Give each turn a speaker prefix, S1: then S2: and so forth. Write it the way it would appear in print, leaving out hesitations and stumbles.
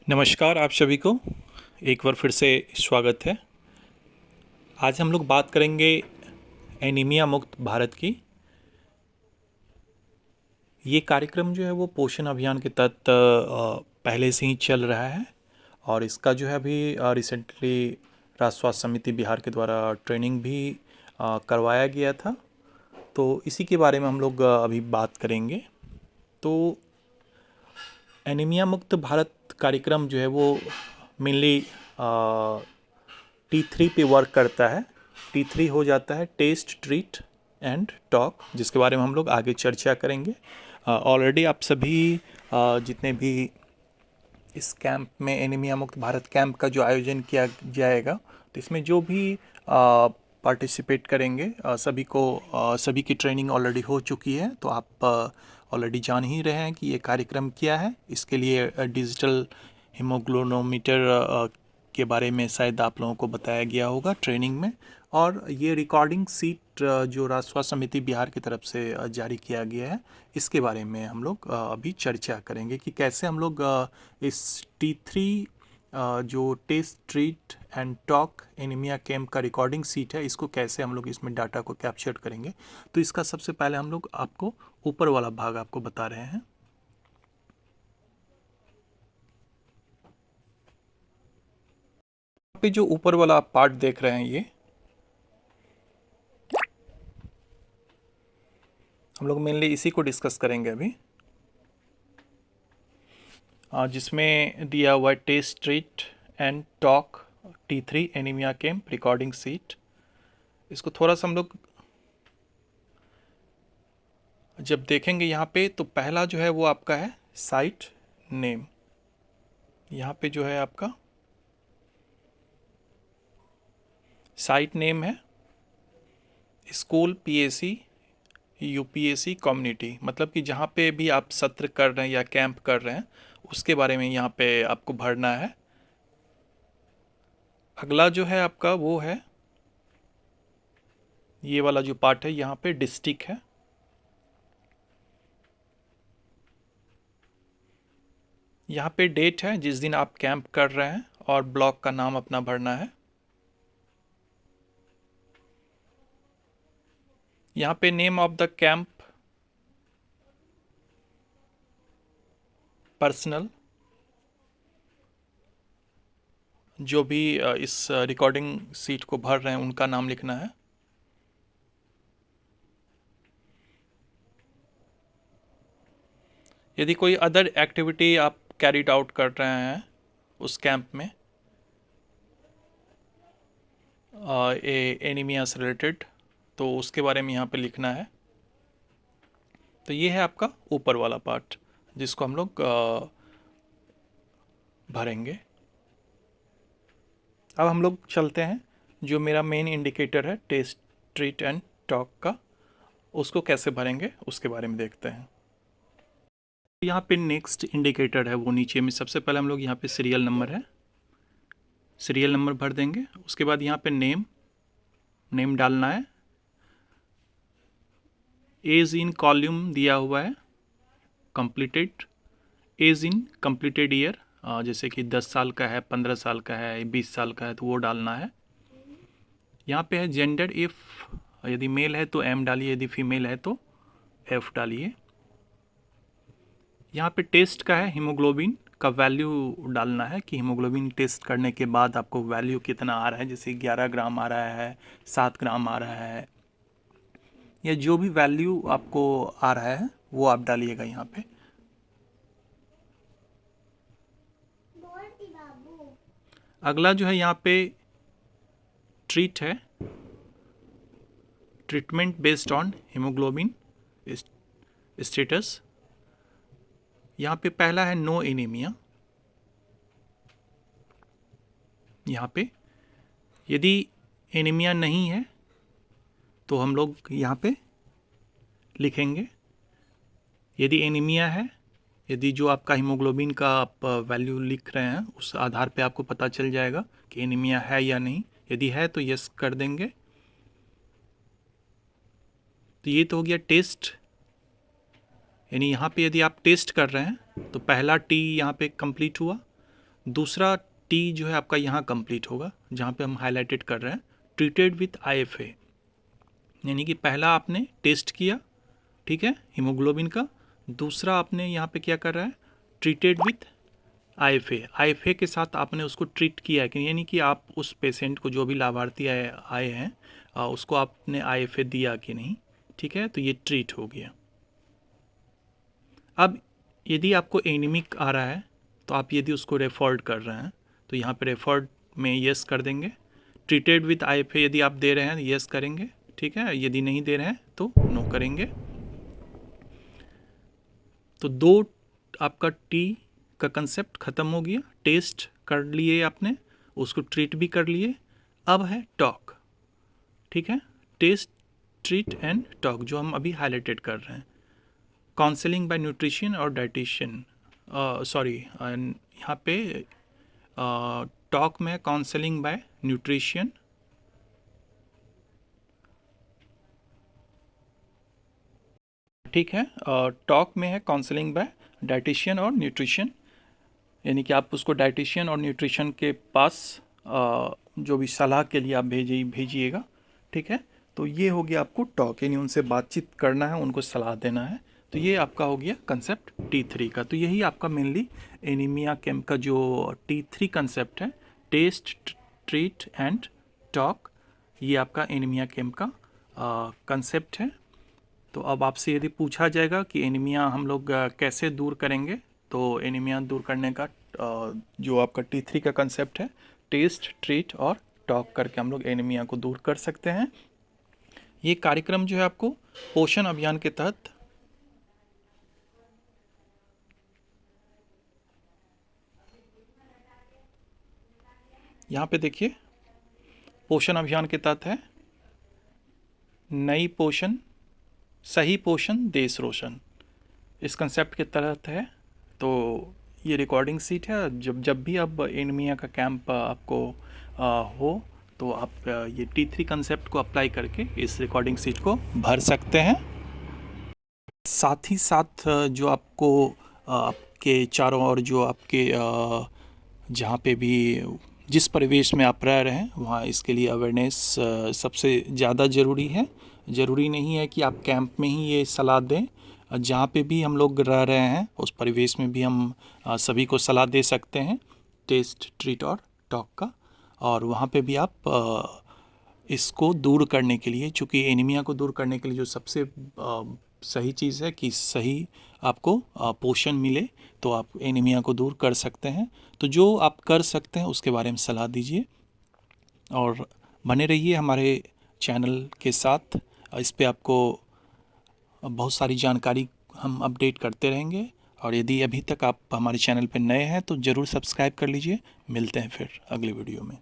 S1: नमस्कार आप सभी को एक बार फिर से स्वागत है। आज हम लोग बात करेंगे एनीमिया मुक्त भारत की। ये कार्यक्रम जो है वो पोषण अभियान के तहत पहले से ही चल रहा है और इसका जो है अभी रिसेंटली राष्ट्रीय स्वास्थ्य समिति बिहार के द्वारा ट्रेनिंग भी करवाया गया था। तो इसी के बारे में हम लोग अभी बात करेंगे। तो एनीमिया मुक्त भारत कार्यक्रम जो है वो मेनली T3 पे वर्क करता है। T3 हो जाता है टेस्ट ट्रीट एंड टॉक, जिसके बारे में हम लोग आगे चर्चा करेंगे। ऑलरेडी आप सभी जितने भी इस कैंप में एनीमिया मुक्त भारत कैंप का जो आयोजन किया जाएगा, तो इसमें जो भी पार्टिसिपेट करेंगे सभी की ट्रेनिंग ऑलरेडी हो चुकी है। तो आप ऑलरेडी जान ही रहे हैं कि ये कार्यक्रम क्या है। इसके लिए डिजिटल हीमोग्लोबिनोमीटर के बारे में शायद आप लोगों को बताया गया होगा ट्रेनिंग में। और ये रिकॉर्डिंग सीट जो राष्ट्रीय स्वास्थ्य समिति बिहार की तरफ से जारी किया गया है, इसके बारे में हम लोग अभी चर्चा करेंगे कि कैसे हम लोग इस T3 जो test treat and talk anaemia camp का रिकॉर्डिंग सीट है, इसको कैसे हम लोग इसमें डाटा को कैप्चर करेंगे। तो इसका सबसे पहले हम लोग आपको ऊपर वाला भाग आपको बता रहे हैं। पे जो ऊपर वाला आप पार्ट देख रहे हैं, ये हम लोग मेनली इसी को डिस्कस करेंगे अभी, जिसमें दिया हुआ है test treat and talk T3 anaemia camp recording sheet. इसको थोड़ा सा हम लोग जब देखेंगे यहाँ पे, तो पहला जो है वो आपका है साइट नेम। यहाँ पे जो है आपका साइट नेम है स्कूल PAC UPAC कम्युनिटी, मतलब कि जहाँ पे भी आप सत्र कर रहे हैं या कैंप कर रहे हैं उसके बारे में यहाँ पे आपको भरना है। अगला जो है आपका वो है ये वाला जो पार्ट है, यहाँ पे डिस्ट्रिक्ट है। यहाँ पे डेट है जिस दिन आप कैंप कर रहे हैं और ब्लॉक का नाम अपना भरना है। यहाँ पे name of the camp, personal, जो भी इस रिकॉर्डिंग सीट को भर रहे हैं उनका नाम लिखना है। यदि कोई अदर एक्टिविटी आप कैरीड आउट कर रहे हैं उस कैंप में एनीमिया से रिलेटेड, तो उसके बारे में यहाँ पे लिखना है। तो ये है आपका ऊपर वाला पार्ट जिसको हम लोग भरेंगे। अब हम लोग चलते हैं जो मेरा मेन इंडिकेटर है टेस्ट ट्रीट एंड टॉक का, उसको कैसे भरेंगे उसके बारे में देखते हैं। यहाँ पे नेक्स्ट इंडिकेटर है वो नीचे में, सबसे पहले हम लोग यहाँ पे सीरियल नंबर है, सीरियल नंबर भर देंगे। उसके बाद यहाँ पे नेम डालना है। एज इन कॉलम दिया हुआ है completed, as in completed year, जैसे कि 10 साल का है, 15 साल का है, 20 साल का है, तो वो डालना है। यहाँ पे है जेंडर, इफ़ यदि मेल है तो M डालिए, यदि फीमेल है तो F डालिए। यहाँ पे टेस्ट का है, हीमोग्लोबिन का वैल्यू डालना है कि हीमोग्लोबिन टेस्ट करने के बाद आपको वैल्यू कितना आ रहा है, जैसे 11 ग्राम आ रहा है, 7 ग्राम आ रहा है, या जो भी वैल्यू आपको आ रहा है वो आप डालिएगा यहाँ पे। अगला जो है यहाँ पे ट्रीट है, treatment based on haemoglobin status. यहाँ पे पहला है नो एनीमिया। यहाँ पे यदि एनीमिया नहीं है तो हम लोग यहाँ पे लिखेंगे। यदि एनीमिया है, यदि जो आपका हीमोग्लोबिन का आप वैल्यू लिख रहे हैं उस आधार पे आपको पता चल जाएगा कि एनीमिया है या नहीं। यदि है तो यस कर देंगे। तो ये तो हो गया टेस्ट, यानी यहाँ पे यदि आप टेस्ट कर रहे हैं तो पहला टी यहाँ पे कंप्लीट हुआ। दूसरा टी जो है आपका यहाँ कंप्लीट होगा, जहाँ पे हम हाईलाइटेड कर रहे हैं ट्रीटेड विथ IFA, यानी कि पहला आपने टेस्ट किया, ठीक है, हीमोग्लोबिन का। दूसरा आपने यहाँ पे क्या कर रहा है, ट्रीटेड विथ IFA के साथ आपने उसको ट्रीट किया है कि, यानी कि आप उस पेशेंट को, जो भी लाभार्थी आए हैं उसको आपने IFA दिया कि नहीं, ठीक है, तो ये ट्रीट हो गया। अब यदि आपको एनीमिक आ रहा है तो आप यदि उसको रेफर्ड कर रहे हैं तो यहाँ पे रेफर्ड में यस कर देंगे। ट्रीटेड विथ IFA यदि आप दे रहे हैं यस करेंगे, ठीक है, यदि नहीं दे रहे हैं तो नो करेंगे। तो दो आपका टी का कंसेप्ट ख़त्म हो गया, टेस्ट कर लिए आपने, उसको ट्रीट भी कर लिए। अब है टॉक, ठीक है, टेस्ट, ट्रीट एंड टॉक, जो हम अभी हाईलाइटेड कर रहे हैं। काउंसलिंग बाय न्यूट्रिशन और डाइटिशियन, सॉरी यहाँ पे टॉक में काउंसलिंग बाय न्यूट्रिशन, ठीक है, टॉक में है काउंसलिंग बाय डाइटिशियन और न्यूट्रिशन, यानी कि आप उसको डाइटिशियन और न्यूट्रिशन के पास जो भी सलाह के लिए आप भेजिएगा, ठीक है। तो ये हो गया आपको टॉक, यानी उनसे बातचीत करना है, उनको सलाह देना है। तो ये आपका हो गया कंसेप्ट T3 का। तो यही आपका मेनली एनीमिया कैंप का जो T3 कंसेप्ट है, टेस्ट, ट्रीट एंड टॉक, ये आपका एनीमिया कैंप का कंसेप्ट है। तो अब आपसे यदि पूछा जाएगा कि एनीमिया हम लोग कैसे दूर करेंगे, तो एनीमिया दूर करने का जो आपका T3 का कंसेप्ट है, टेस्ट, ट्रीट और टॉक करके हम लोग एनीमिया को दूर कर सकते हैं। ये कार्यक्रम जो है आपको पोषण अभियान के तहत यहाँ पे देखिए, पोषण अभियान के तहत है, नई पोषण, सही पोषण देश रोशन, इस कंसेप्ट के तहत है। तो ये रिकॉर्डिंग सीट है, जब भी अब एनीमिया का कैंप आपको हो तो आप ये T3 कंसेप्ट को अप्लाई करके इस रिकॉर्डिंग सीट को भर सकते हैं। साथ ही साथ जो आपको आपके चारों ओर जो आपके जहाँ पे भी जिस परिवेश में आप रह रहे हैं वहाँ इसके लिए अवेयरनेस सबसे ज़्यादा ज़रूरी है। ज़रूरी नहीं है कि आप कैंप में ही ये सलाह दें, जहाँ पे भी हम लोग रह रहे हैं उस परिवेश में भी हम सभी को सलाह दे सकते हैं टेस्ट, ट्रीट और टॉक का। और वहाँ पे भी आप इसको दूर करने के लिए, चूँकि एनीमिया को दूर करने के लिए जो सबसे सही चीज़ है कि सही आपको पोषण मिले, तो आप एनीमिया को दूर कर सकते हैं। तो जो आप कर सकते हैं उसके बारे में सलाह दीजिए और बने रहिए हमारे चैनल के साथ। इस पे आपको बहुत सारी जानकारी हम अपडेट करते रहेंगे। और यदि अभी तक आप हमारे चैनल पर नए हैं तो ज़रूर सब्सक्राइब कर लीजिए। मिलते हैं फिर अगले वीडियो में।